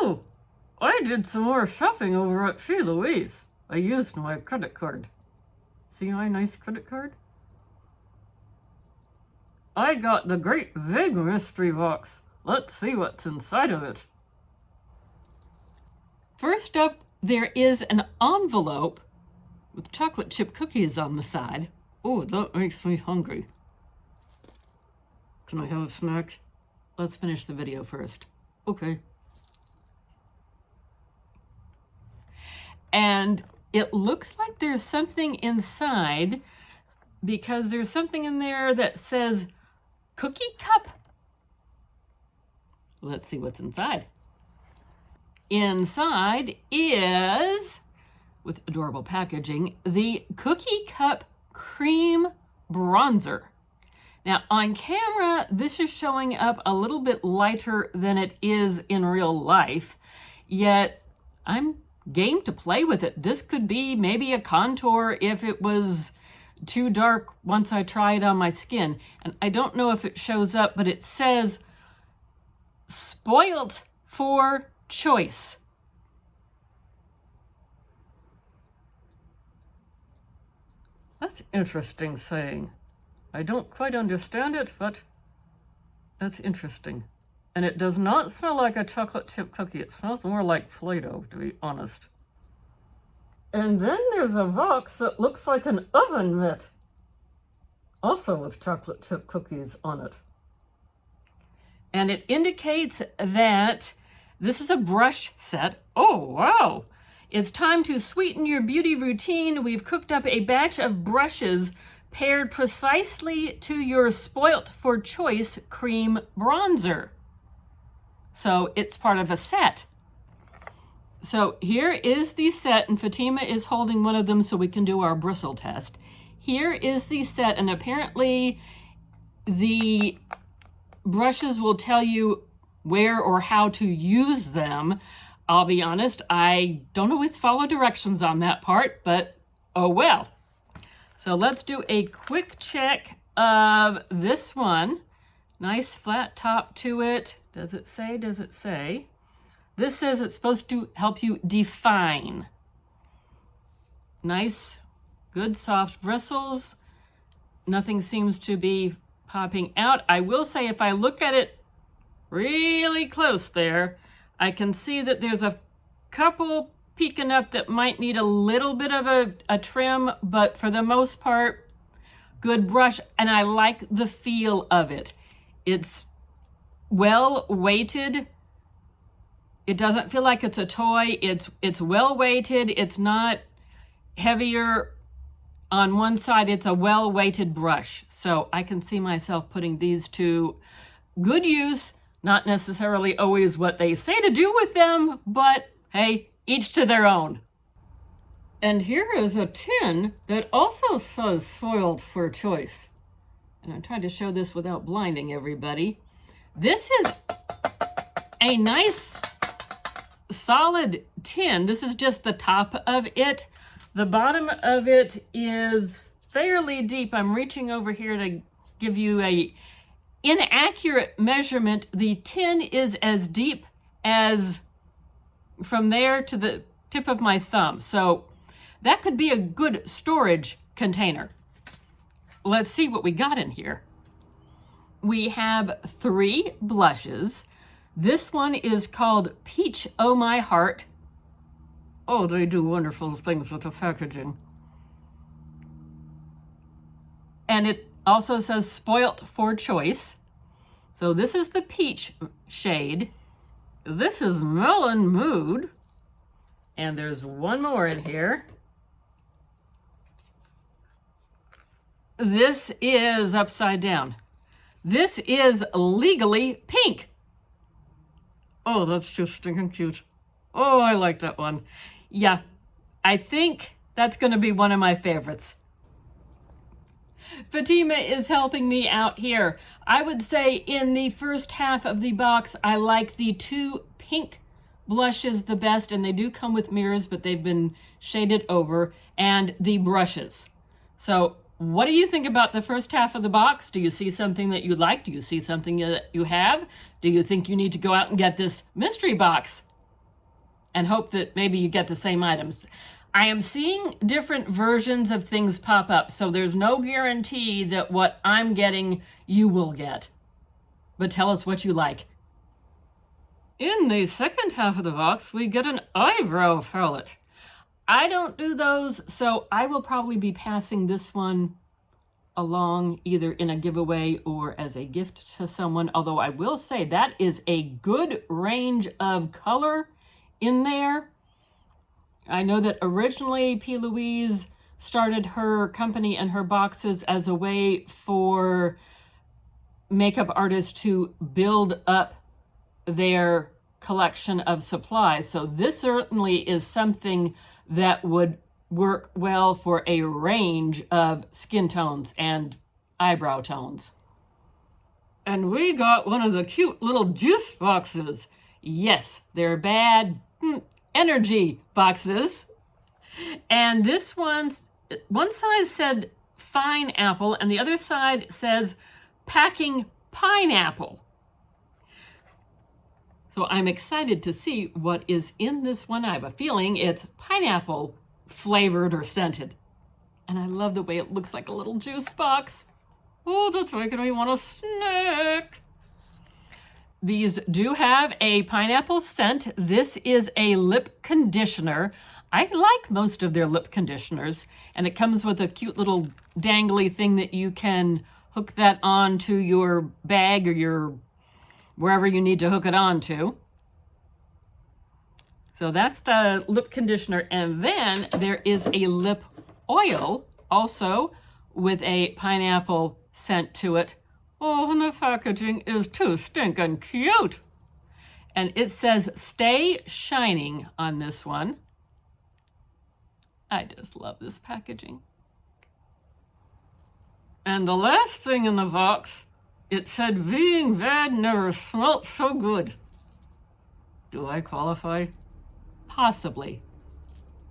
Oh, I did some more shopping over at PLouise. I used my credit card. See my nice credit card? I got the great big mystery box. Let's see what's inside of it. First up, there is an envelope with chocolate chip cookies on the side. Oh, that makes me hungry. Can I have a snack? Let's finish the video first. Okay. And it looks like there's something inside because there's something in there that says cookie cup. Let's see what's inside. Inside is, with adorable packaging, the Cookie Cup Cream Bronzer. Now on camera, this is showing up a little bit lighter than it is in real life, yet I'm game to play with it. This could be maybe a contour if it was too dark once I try it on my skin. And I don't know if it shows up, but it says spoilt for choice. That's interesting saying. I don't quite understand it, but that's interesting. And it does not smell like a chocolate chip cookie. It smells more like Play-Doh, to be honest. And then there's a box that looks like an oven mitt, also with chocolate chip cookies on it. And it indicates that this is a brush set. Oh, wow. It's time to sweeten your beauty routine. We've cooked up a batch of brushes paired precisely to your spoilt for choice cream bronzer. So it's part of a set. So here is the set, and Fatima is holding one of them so we can do our bristle test. Here is the set, and apparently the brushes will tell you where or how to use them. I'll be honest, I don't always follow directions on that part, but oh well. So let's do a quick check of this one. Nice flat top to it. Does it say? Does it say? This says it's supposed to help you define. Nice, good soft bristles. Nothing seems to be popping out. I will say if I look at it really close there, I can see that there's a couple peeking up that might need a little bit of a trim, but for the most part, good brush, and I like the feel of it. It's well weighted. It doesn't feel like it's a toy. It's well weighted. It's not heavier on one side. It's a well weighted brush. So I can see myself putting these to good use, not necessarily always what they say to do with them, but hey, each to their own. And here is a tin that also says foiled for choice. And I'm trying to show this without blinding everybody. This is a nice solid tin. This is just the top of it. The bottom of it is fairly deep. I'm reaching over here to give you a inaccurate measurement. The tin is as deep as from there to the tip of my thumb. So that could be a good storage container. Let's see what we got in here. We have 3 blushes. This one is called Peach Oh My Heart. Oh, they do wonderful things with the packaging. And it also says spoilt for choice. So this is the peach shade. This is Melon Mood. And there's one more in here. This is upside down. This is Legally Pink. Oh, that's too stinking cute. Oh, I like that one. Yeah, I think that's going to be one of my favorites. Fatima is helping me out here. I would say in the first half of the box, I like the 2 pink blushes the best, and they do come with mirrors, but they've been shaded over, and the brushes. So what do you think about the first half of the box? Do you see something that you like? Do you see something that you have? Do you think you need to go out and get this mystery box? and hope that maybe you get the same items. I am seeing different versions of things pop up, so there's no guarantee that what I'm getting you will get. But tell us what you like. In the second half of the box, we get an eyebrow palette. I don't do those, so I will probably be passing this one along either in a giveaway or as a gift to someone, although I will say that is a good range of color in there. I know that originally PLouise started her company and her boxes as a way for makeup artists to build up their collection of supplies. So this certainly is something that would work well for a range of skin tones and eyebrow tones. And we got one of the cute little juice boxes. Yes, they're bad energy boxes. And this one side said fine apple and the other side says packing pineapple. So I'm excited to see what is in this one. I have a feeling it's pineapple flavored or scented. And I love the way it looks like a little juice box. Oh, that's making me want a snack. These do have a pineapple scent. This is a lip conditioner. I like most of their lip conditioners, and it comes with a cute little dangly thing that you can hook that onto your bag or your wherever you need to hook it on to. So that's the lip conditioner. And then there is a lip oil also with a pineapple scent to it. Oh, and the packaging is too stinking cute. And it says stay shining on this one. I just love this packaging. And the last thing in the box, it said, being bad never smelt so good. Do I qualify? Possibly.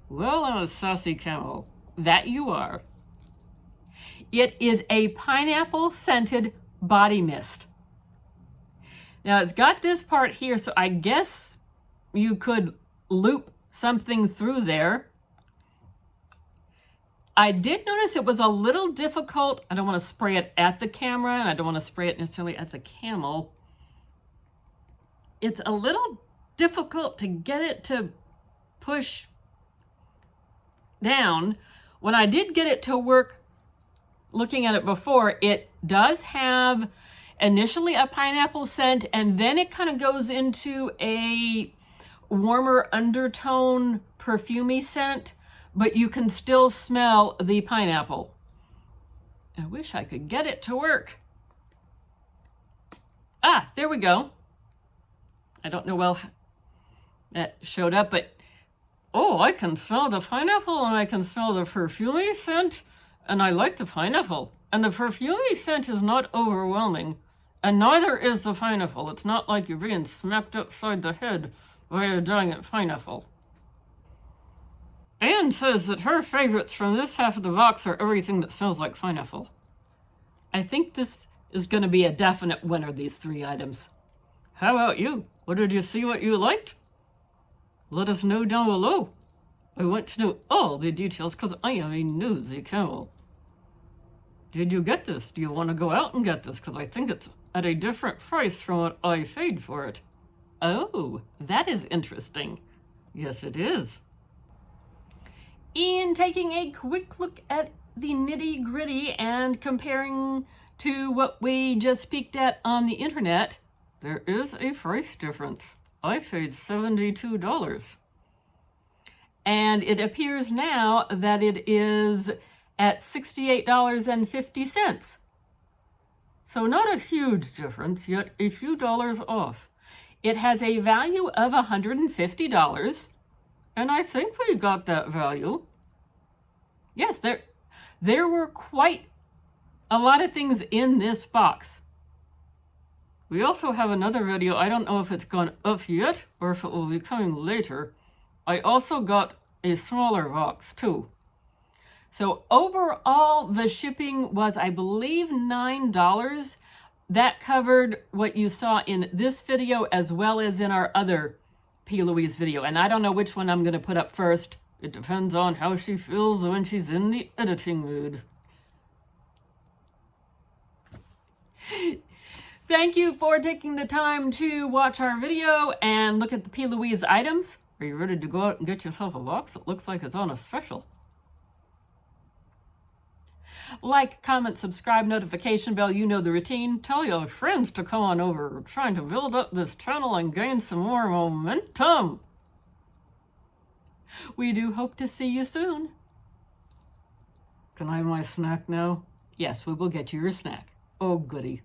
Well, I'm a sassy camel. That you are. It is a pineapple scented body mist. Now it's got this part here, so I guess you could loop something through there. I did notice it was a little difficult. I don't want to spray it at the camera, and I don't want to spray it necessarily at the camel. It's a little difficult to get it to push down. When I did get it to work, looking at it before, it does have initially a pineapple scent, and then it kind of goes into a warmer undertone perfumey scent, but you can still smell the pineapple. I wish I could get it to work. Ah, there we go. I don't know well that showed up, but oh, I can smell the pineapple and I can smell the perfumey scent, and I like the pineapple. And the perfumey scent is not overwhelming, and neither is the pineapple. It's not like you're being smacked upside the head by a giant pineapple. Anne says that her favorites from this half of the box are everything that smells like pineapple. I think this is going to be a definite winner, these three items. How about you? What did you see what you liked? Let us know down below. I want to know all the details because I am a nosy camel. Did you get this? Do you want to go out and get this? Because I think it's at a different price from what I paid for it. Oh, that is interesting. Yes, it is. In taking a quick look at the nitty-gritty and comparing to what we just peeked at on the internet, there is a price difference. I paid $72. And it appears now that it is at $68.50. So not a huge difference, yet a few dollars off. It has a value of $150. And I think we got that value. Yes, there were quite a lot of things in this box. We also have another video. I don't know if it's gone up yet or if it will be coming later. I also got a smaller box too. So overall, the shipping was, I believe, $9. That covered what you saw in this video as well as in our other PLouise video, and I don't know which one I'm going to put up first. It depends on how she feels when she's in the editing mood. Thank you for taking the time to watch our video and look at the PLouise items. Are you ready to go out and get yourself a box? It looks like it's on a special. Like, comment, subscribe, notification bell, you know the routine. Tell your friends to come on over. We're trying to build up this channel and gain some more momentum. We do hope to see you soon. Can I have my snack now? Yes, we will get you your snack. Oh, goody.